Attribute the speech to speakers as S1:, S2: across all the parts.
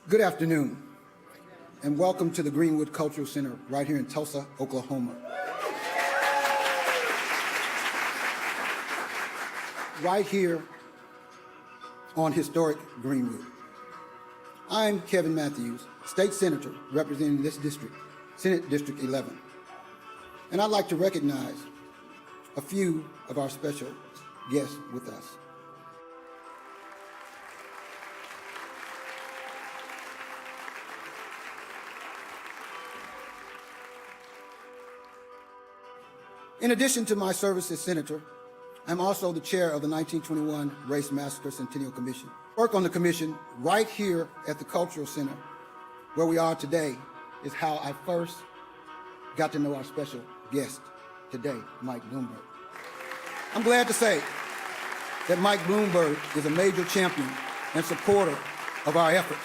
S1: Good afternoon, and welcome to the Greenwood Cultural Center right here in Tulsa, Oklahoma. Right here on historic Greenwood. I'm Kevin Matthews, State Senator representing this district, Senate District 11. And I'd like to recognize a few of our special guests with us. In addition to my service as senator, I'm also the chair of the 1921 Race Massacre Centennial Commission. Work on the commission right here at the Cultural Center, where we are today, is how I first got to know our special guest today, Mike Bloomberg. I'm glad to say that Mike Bloomberg is a major champion and supporter of our efforts.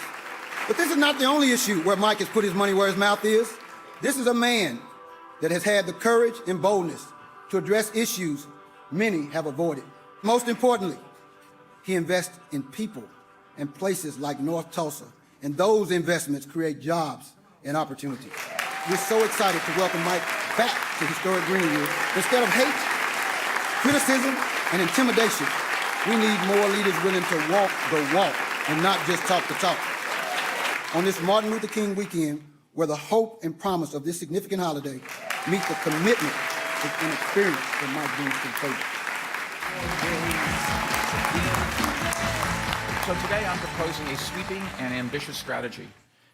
S1: But this is not the only issue where Mike has put his money where his mouth is. This is a man that has had the courage and boldness to address issues many have avoided. Most importantly, he invests in people and places like North Tulsa, and those investments create jobs and opportunities. We're so excited to welcome Mike back to historic Greenwood. Instead of hate, criticism, and intimidation, we need more leaders willing to walk the walk and not just talk the talk. On this Martin Luther King weekend, where the hope and promise of this significant holiday meet the commitment and experience that Mike brings to the table.
S2: So today I'm proposing a sweeping and ambitious strategy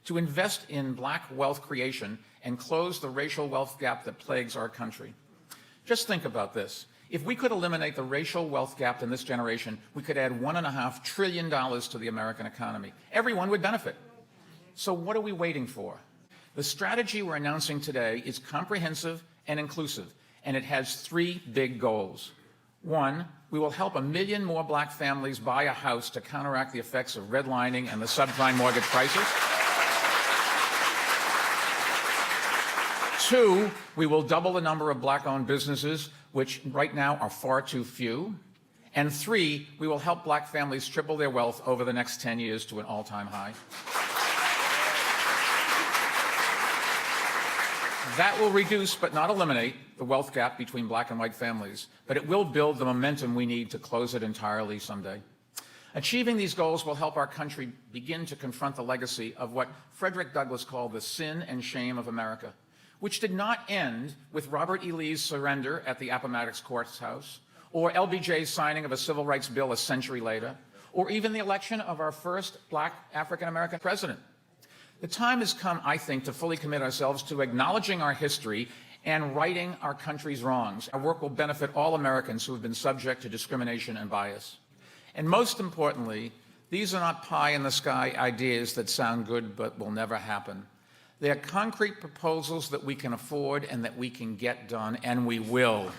S2: to invest in black wealth creation and close the racial wealth gap that plagues our country. Just think about this. If we could eliminate the racial wealth gap in this generation, we could add $1.5 trillion to the American economy. Everyone would benefit. So what are we waiting for? The strategy we're announcing today is comprehensive and inclusive, and it has three big goals. One, we will help 1 million more black families buy a house to counteract the effects of redlining and the subprime mortgage crisis. Two, we will double the number of black-owned businesses, which right now are far too few. And three, we will help black families triple their wealth over the next 10 years to an all-time high. That will reduce, but not eliminate, the wealth gap between black and white families, but it will build the momentum we need to close it entirely someday. Achieving these goals will help our country begin to confront the legacy of what Frederick Douglass called the sin and shame of America, which did not end with Robert E. Lee's surrender at the Appomattox Courthouse, or LBJ's signing of a civil rights bill a century later, or even the election of our first black African-American president. The time has come, I think, to fully commit ourselves to acknowledging our history and righting our country's wrongs. Our work will benefit all Americans who have been subject to discrimination and bias. And most importantly, these are not pie-in-the-sky ideas that sound good but will never happen. They are concrete proposals that we can afford and that we can get done, and we will.